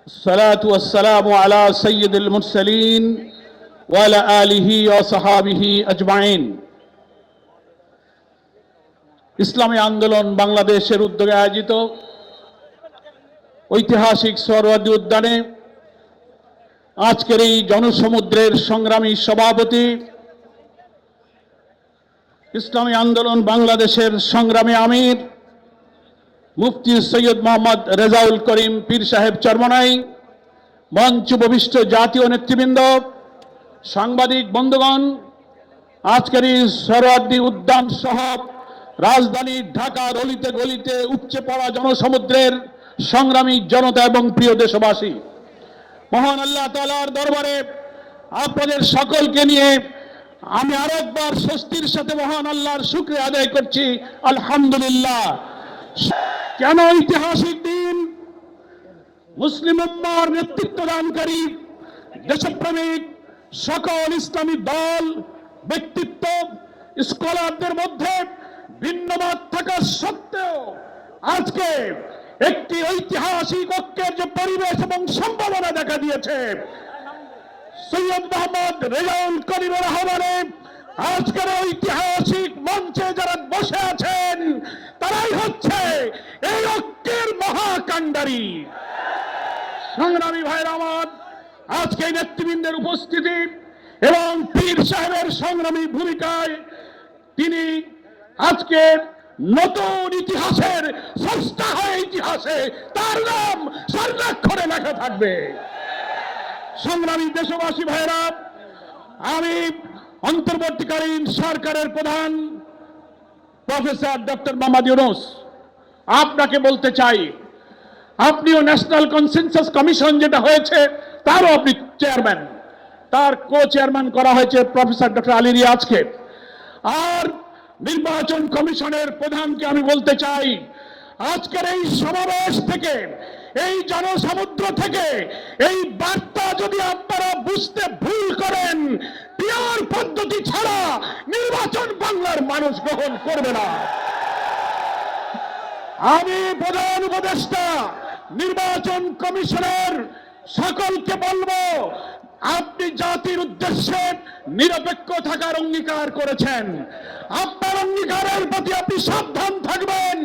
الصلاة والسلام على سيد المرسلين وعلى آله وصحابه أجمعين। ইসলামী আন্দোলন বাংলাদেশের উদ্যোগে আয়োজিত ঐতিহাসিক সোহরাওয়ার্দী উদ্যানে আজকের এই জনসমুদ্রের সংগ্রামী সভাপতি, ইসলামী আন্দোলন বাংলাদেশের সংগ্রামী আমির মুফতি সৈয়দ মোহাম্মদ রেজাউল করিম পীর সাহেব চরমনাই, মঞ্চ উপবিষ্ট জাতীয় নেতৃবৃন্দ, সাংবাদিক বন্ধুগণ, আজকের এই সোহরাওয়ার্দী উদ্যান সহ রাজধানী ঢাকার অলিতে গলিতে উপচে পড়া জনসমুদ্রের সংগ্রামী জনতা এবং প্রিয় দেশবাসী, মহান আল্লাহ তাআলার দরবারে আপনাদের সকলকে নিয়ে আমি আরেকবার স্বস্তির সাথে মহান আল্লাহর শুকরিয়া আদায় করছি, আলহামদুলিল্লাহ। কেন ঐতিহাসিক দিন? মুসলিম উম্মাহর নেতৃত্ব দানকারী দেশপ্রেমিক সকল ইসলামী দল, ব্যক্তিত্ব, স্কলারদের মধ্যে ভিন্নমত থাকা সত্ত্বেও আজকে একটি ঐতিহাসিক ঐক্যের যে পরিবেশ এবং সম্ভাবনা দেখা দিয়েছে, সৈয়দ মোহাম্মদ রেজাউল করিমের আহ্বানে আজকের ঐতিহাসিক মঞ্চে যারা বসে আছেন তারাই হচ্ছে এই ঐক্যের মহাকাণ্ডারী। সংগ্রামী ভাইরা আমার, আজকে নেতৃবৃন্দের উপস্থিতি এবং পীর সাহেবের সংগ্রামী ভূমিকায় তিনি আজকে নতুন ইতিহাসের স্রষ্টা হয়ে ইতিহাসে তার নাম স্বর্ণাক্ষরে লেখা থাকবে। সংগ্রামী দেশবাসী ভাইরা, আমি অন্তর্বর্তীকালীন সরকারের প্রধান প্রফেসর ডক্টর মোহাম্মদ ইউনূস আপনাকে বলতে চাই, আপনিও ন্যাশনাল কনসেনসাস কমিশন যেটা হয়েছে তারও আপনি চেয়ারম্যান, তার কো চেয়ারম্যান করা হয়েছে প্রফেসর ডক্টর আলী রিয়াজকে। আর নির্বাচন কমিশনের প্রধানকে আমি বলতে চাই, আজকের এই সমাবেশ থেকে, এই জনসমুদ্র থেকে এই বার্তা যদি আপনারা বুঝতে ভুল করেন, পিওর পদ্ধতি ছাড়া নির্বাচন বাংলার মানুষ গ্রহণ করবে না। আমি প্রধান উপদেষ্টা নির্বাচন কমিশনের সকলকে বলবো, আপনি জাতির উদ্দেশ্যে নিরপেক্ষ থাকার অঙ্গীকার করেছেন, আপনার অঙ্গীকারের প্রতি আপনি সাবধান থাকবেন।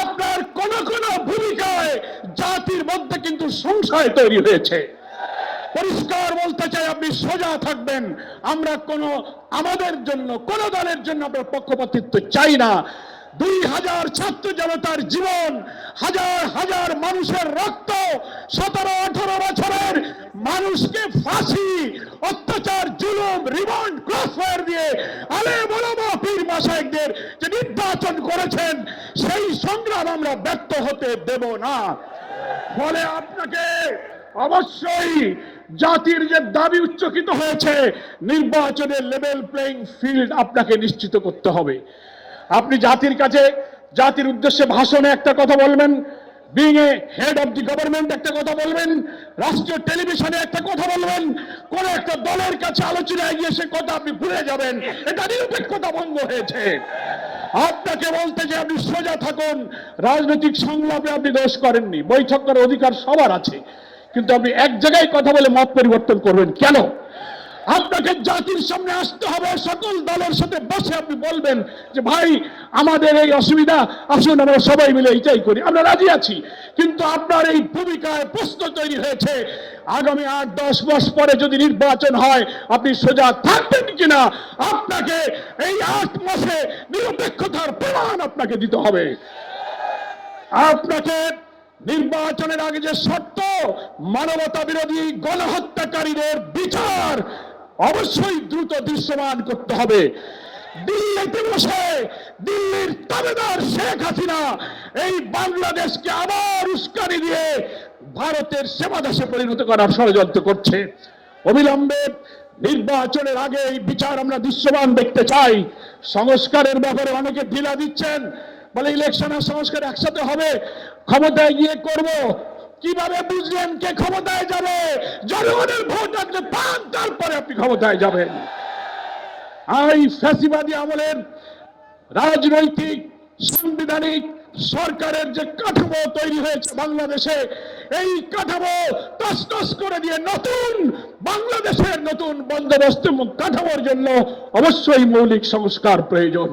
আপনার কোন কোন ভূমিকায় জাতির মধ্যে কিন্তু সংশয় তৈরি হয়েছে। পরিষ্কার বলতে চাই, আপনি সোজা থাকবেন। আমরা আমাদের জন্য কোন দলের জন্য আমরা পক্ষপাতিত্ব চাই না। 2000 ছাত্র জনতার জীবন, হাজার হাজার মানুষের রক্ত, 17-18 বছরের মানুষকে ফাঁসি, অত্যাচার, জুলুম, রিমান্ড, ক্রসফায়ার দিয়ে আলেম ওলামা পীর মাশায়েখদের যে নির্বাচন করেছেন, সেই সংগ্রাম আমরা ব্যর্থ হতে দেব না। ফলে আপনাকে অবশ্যই জাতির যে দাবি উচ্চকিত হয়েছে, নির্বাচনের লেভেল প্লেইং ফিল্ড আপনাকে নিশ্চিত করতে হবে। আপনি জাতির কাছে, জাতির উদ্দেশ্যে ভাষণে একটা কথা বলবেন, being a head of the government একটা কথা বলবেন, রাষ্ট্রীয় টেলিভিশনে একটা কথা বলবেন, কোন একটা দলের কাছে আলোচনায় গিয়ে সে কথা আপনি ভুলে যাবেন, এটা নিরপেক্ষতা ভঙ্গ হয়েছে। আপনাকে বলতে যে আপনি সোজা থাকুন। রাজনৈতিক সংলাপে আপনি দোষ করেননি, বৈঠক করার অধিকার সবার আছে, কিন্তু আপনি এক জায়গায় কথা বলে মত পরিবর্তন করবেন কেন? আপনাকে জাতির সামনে আসতে হবে, সকল দলের সাথে বসে আপনি বলবেন যে ভাই আমাদের এই অসুবিধা, আসুন আমরা সবাই মিলে এইটাই করি, আমরা রাজি আছি। কিন্তু আপনার এই ভূমিকায় প্রশ্ন তৈরি হয়েছে, আগামী 8-10 মাস পরে যদি নির্বাচন হয় আপনি সোজা থাকবেন কিনা? আপনাকে এই 8 মাসে নিরপেক্ষতার প্রমাণ আপনাকে দিতে হবে। আপনাকে নির্বাচনের আগে যে শর্ত, মানবতা বিরোধী গণহত্যাকারীদের বিচার অবশ্যই দ্রুত দৃশ্যমান করতে হবে। দিল্লিতে বসে দিল্লির তাবেদার শেখ হাসিনা এই বাংলাদেশকে আবার উস্কানি দিয়ে ভারতের সেবাদাসে পরিণত করার ষড়যন্ত্র করছে। অবিলম্বে নির্বাচনের আগে এই বিচার আমরা দৃশ্যমান দেখতে চাই। সংস্কারের ব্যাপারে অনেকে ঢিলা দিচ্ছেন, বলে ইলেকশন আর সংস্কার একসাথে হবে, ক্ষমতায় গিয়ে করব। কিভাবে বুঝলেন কে ক্ষমতায় যাবে? জনগণের ভোট আপনি পান, তারপরে আপনি ক্ষমতায় যাবেন। এই ফ্যাসিবাদী আমলের রাজনৈতিক সাংবিধানিক সরকারের যে কাঠামো তৈরি হয়েছে বাংলাদেশে, এই কাঠামো তছনছ করে দিয়ে নতুন বাংলাদেশের নতুন বন্দোবস্ত কাঠামোর জন্য অবশ্যই মৌলিক সংস্কার প্রয়োজন।